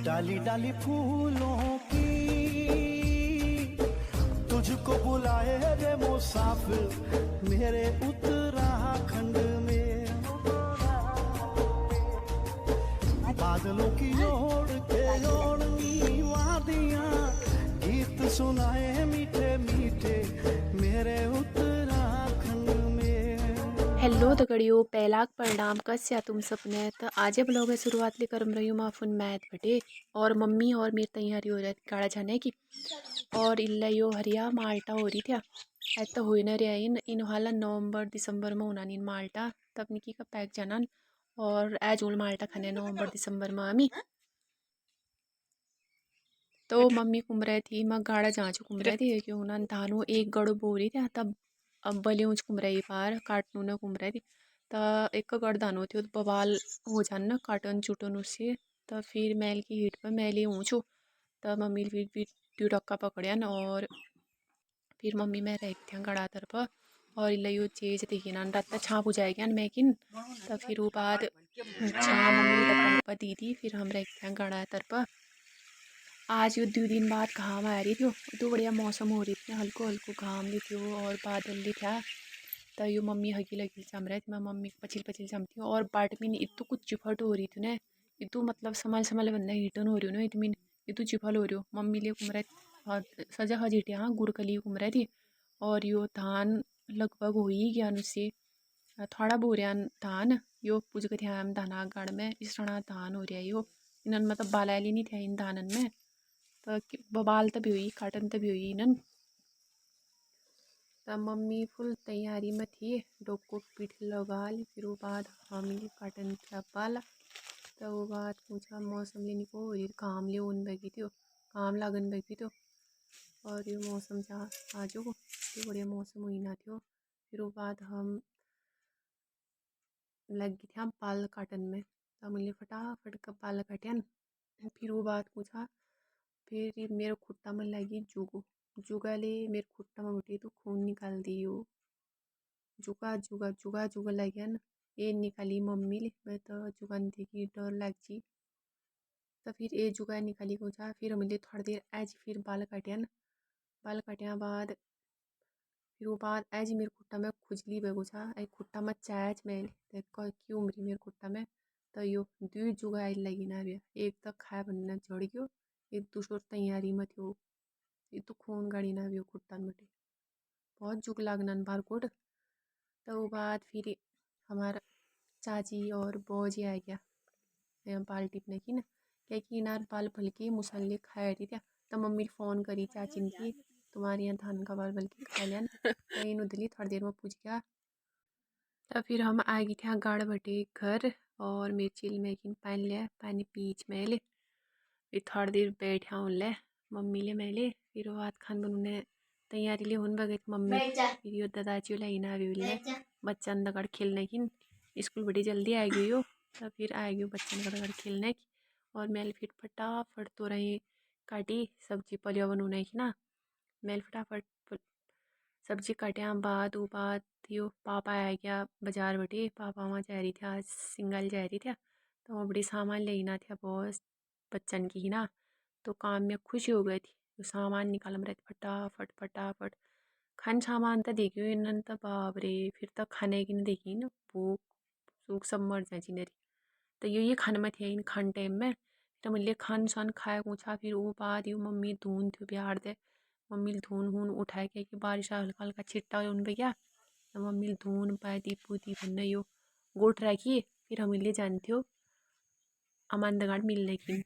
डाली डाली फूलों की तुझको बुलाए रे मुसाफिर मेरे उत्तराखंड में। बादलों की ओढ़ के ओढ़नी वादियां गीत सुनाए मीठे मीठे मेरे उत्तराखंड में। हेलो दगड़ियों, पहला परिणाम कस्या तुम सपने तो आज ब्लॉग में शुरुआत करम रही हूँ माफुन मैथ बटे और मम्मी और मेरी तैयारी हो रही गाड़ा जाने की। और इल्ला यो हरिया माल्टा हो रही थी तो हो न रहा इन हाला नवंबर दिसंबर में होना इन माल्टा तब निकी का पैक जानन और एज उल माल्टा खाने नवंबर दिसंबर में अमी तो मम्मी कुम रही थी मैं गाड़ा जाँच कुम रही थी क्यों ना धानो एक गड़ो बोरी थी तब अब बले ऊँच कुम रही पार काटनू न कुम रही थी तो एक गड़ धानो थी बवाल हो जान न काटन चुटन उससे तो फिर मैल की हीट पर मैली ऊँचो तो मम्मी फिर डक्का पकड़न और फिर मम्मी मैं रह थी गड़ा तरफ और इला यो चीज देखी ना रात छाप हो जाएगी मैं किन तो फिर वो बाद छा मम्मी डब्बा डब्बा दी थी फिर हम रह थे गड़ा तरफ। आज यो 2 दिन बाद घाम आ रही थी तो बढ़िया मौसम हो रही थी हल्को हल्को घाम ली थी और बादल ली था तो यो मम्मी हगी लगी चम रहे थे मैं मम्मी पचिल पचिल चमती और बाट में इतु कुछ चिफट हो रही थी ना इतु मतलब समल समल बनना हीटन हो रही हो ना इतमीन इतु चिफल हो रही हो मम्मी लिए कुमरे सजा हजीटे हाँ गुड़कली कुमरे थी और यो धान लगभग हो ही गया उससे थोड़ा बोरियान धान यो पूज के थे हम धाना गाड़ में इस तरह धान हो रहा है यो इन मतलब बालाली नहीं थे इन धानन में तो बबाल तभी हुई काटन तभी हुई इनन तो मम्मी फुल तैयारी में थी डोको पीठ लगा ली फिर वो बाद हम काटन क्या पाला तो वो बाद पूछा मौसम लेने को काम ले उन बैगी थी काम लागन बैगी तो और ये मौसम जा आजो को बढ़िया मौसम हुई ना थी फिर वो बाद हम लग गई थी हम पाल काटन में तो मुझे फटाफट का पाल काटन फिर वो बात पूछा फिर ये मेरे खुट्टा में लगी जुगो जुगा ले मेरे खुट्टा में उठी तो खून निकाल दी हो जुगा जुगा जुगा जुगा लगे न ये निकाली मम्मी ले मैं तो जुगान देखी डर लग जी तो फिर ये जुगा निकाली को जा फिर हमने थोड़ी देर ऐज फिर बाल काटिया न बाल काटिया बाद फिर वो बाद ऐज मेरे खुट्टा में खुजली बेगो जा ए खुट्टा में चैच में क्यों मरी मेरे खुट्टा में तो यो 2 जुगा लगी ना भैया एक तो खाए बनना चढ़ गयो एक दूसरो तैयारी में थी ये तो खून गाड़ी ना भी खुट्टा में बहुत जुग लागना बार कोट तो वो बाद फिर हमारा चाची और बौजी आ गया बाल टिपने की ना क्या कि इनार बाल भलके मुसल्ले खाए रही था तो मम्मी फ़ोन करी चाची की तुम्हारे यहाँ धान का बाल बल्कि खा लिया ना तो इन उधली थोड़ी देर में पूछ गया तो फिर हम आ गए थे गाड़ बटे घर और मिर्ची में पहन लिया पानी पीछ में ले फिर थोड़ी देर बैठा हूँ ले मम्मी ले मैं ले फिर वो हाथ खान बनने तैयारी ले उन बगैर मम्मी फिर यो दादाजी लाई ना भी ले बच्चन दगड़ खेलने की स्कूल बड़ी जल्दी आ गई हो तो फिर आ गई बच्चन का दगड़ खेलने की और मैल फिर फटाफट तो रही काटी सब्जी पलिया बनने की ना मैल फटाफट सब्जी काटिया बाद वो बात यो पापा आ गया बाजार बटे पापा वहाँ जा रही थी आज सिंगल जा रही थी तो वो बड़ी सामान लेना था बहुत बच्चन की ही ना तो काम में खुशी हो गई थी तो सामान निकाल रहे थे फटाफट फटाफट खान सामान तो देखी इन तो बाप रे फिर तो खाने की नहीं देखी ना भूख सूख सब मर जाए जिनेरी तो ये खान में थे इन खान टाइम में तो मिले खान सान खाए पूछा फिर वो बाद यू मम्मी धून थी बिहार दे मम्मी धून वून उठाए के कि बारिश हल्का हल्का छिट्टा उन पे क्या तो मम्मी धून पाती पूती बनने यो गोट रखी फिर हम ले जानते हो अमानदगाड़ मिलने की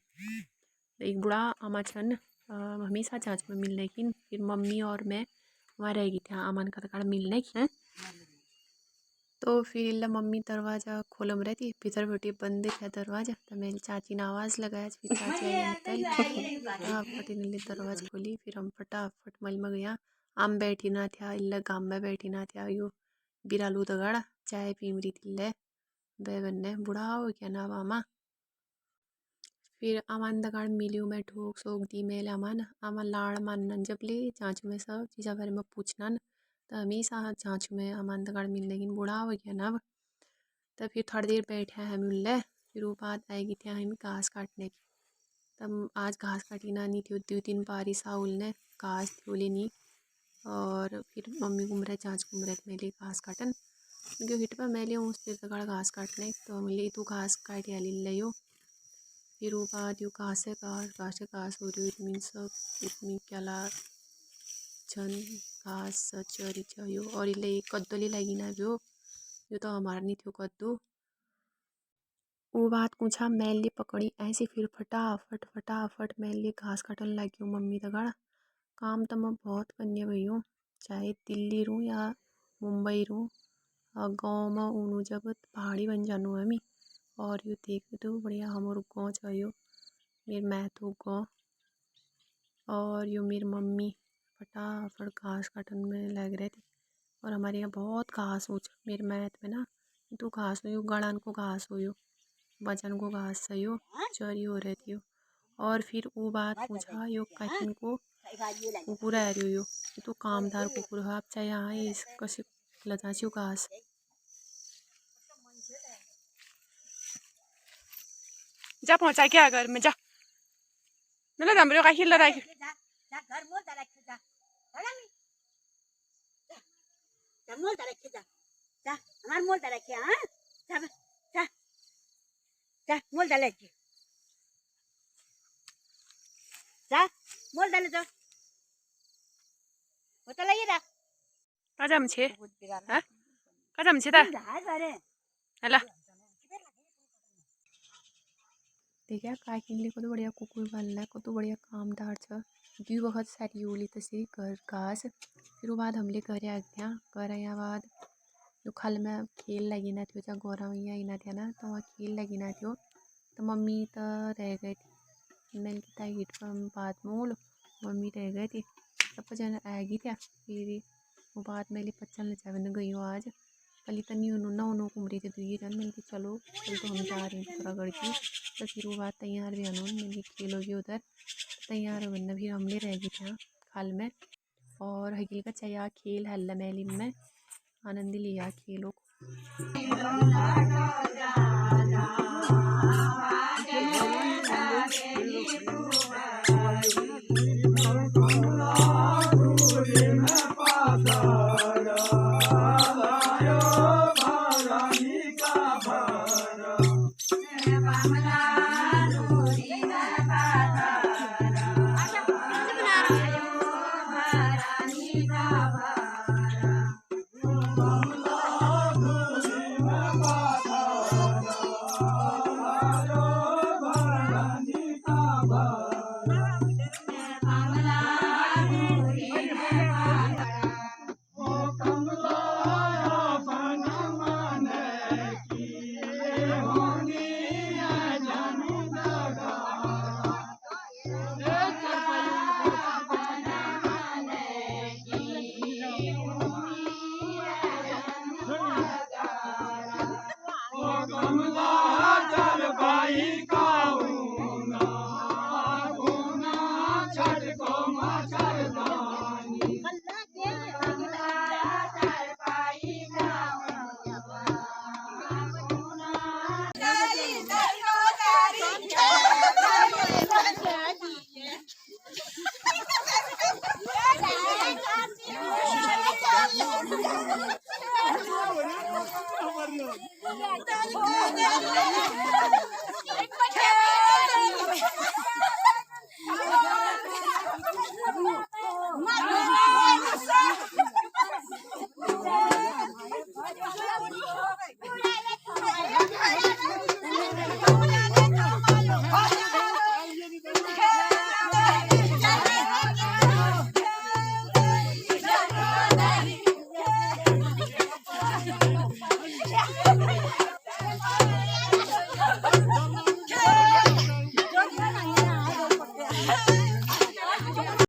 एक बुढ़ा अमा छन हमेशा जाँच में मिलने की फिर मम्मी और मैं वहाँ रह गई थी अमान का दगाड़ मिलने की तो फिर इल्ला मम्मी दरवाज़ा खोलम रही थी भीतर बैठी बंद था दरवाज़ा तो मेरी चाची ने आवाज़ लगाया फिर चाची आई फटाफट इन्हें दरवाज़ा खोली फिर हम फटाफट मल में गया आम बैठी ना था इल्ला गाम में बैठी ना था यो बिरालू दगाड़ा चाय पी मरी थी ले बे बन्ने बुढ़ा हो गया ना मामा फिर अमान दगाड़ मिलियो मैं ठोक सोक दी मेल अमान अमा लाड़ मानन जब ले जांच में सब चीज़ा बारे में पूछना तो हमेशा जांच में अमान दगाड़ मिल लेकिन बूढ़ा हो गया ना अब तो फिर थोड़ी देर बैठे हम ले फिर वो बात आएगी थी हम घास काटने की तब आज घास काटी नानी थी 2-3 बारी साउल ने घास थी लेनी और फिर मम्मी घूम रहे चाँच घूम रहे मेले घास काटन क्योंकि हिट पर मेले उस देर तक घास काटने तो मिले तू घास काट या ले यो फिर वो बाद यू घास है घास हो रही इट मीन क्या छन घास चरी चाहिए और इले कद्दू लगी ना जो यो तो हमारा नहीं थो कद्दू वो बात पूछा मैल पकड़ी ऐसे फिर फटाफट मैल घास काटन लगी मम्मी तगड़ काम तो मैं बहुत करने गई हूँ चाहे दिल्ली रहूँ या मुंबई रहूँ गाँव में ऊनू जब पहाड़ी बन जानू हमी और यू देख तो बढ़िया हमारे गाँव चाहिए मेरे मैथू गाँव और यो मेरी मम्मी फटाफट घास काटन में लग रही थी और हमारे यहाँ बहुत घास हो मेरे मैथ में ना तो घास हो गड़ान को घास हो वजन को घास सही हो चरी हो रही थी और फिर वो बात पूछा यो कठिन को कुकुर आ रही हो तो कामदार कुकुर हो आप चाहे यहाँ इस कसे लजा छी घास जा पहुँचा क्या घर में जा मतलब हमरे का हिल रहा है मोल रखे जा हमार मोल रखे हां जा जा जा मोल डाले जा मोल डाले जा होता लगी रा कजम छे हां कजम छे ता हला देखिए काय किनले को तो बढ़िया कुकुर पालना को तो बढ़िया कामदार छ जी वक्त सारी होली तसे घर घास फिर वो बाद हमले घर आ गया घर आया बाद जो खल में खेल लगी ना थी जहाँ गोरा मैया ना थे ना तो वहाँ खेल लगी ना थी तो मम्मी तो रह गई थी मैंने कितना हिट पर बात मोल मम्मी रह गई थी तब जन आएगी क्या फिर वो बात मेरी पच्चन ले जावे गई हो आज कल तनी ना उन्हों कुमरी थे दुई जन मैंने चलो कल तो हम जा रहे हैं थोड़ा गढ़ की तो फिर वो बात तैयार भी अनून मैंने खेलोगी उधर तैयार हो बनना फिर हमले रह गए थे खाल में और हकील का चया खेल हल्ला मैली में आनंद लिया खेलों को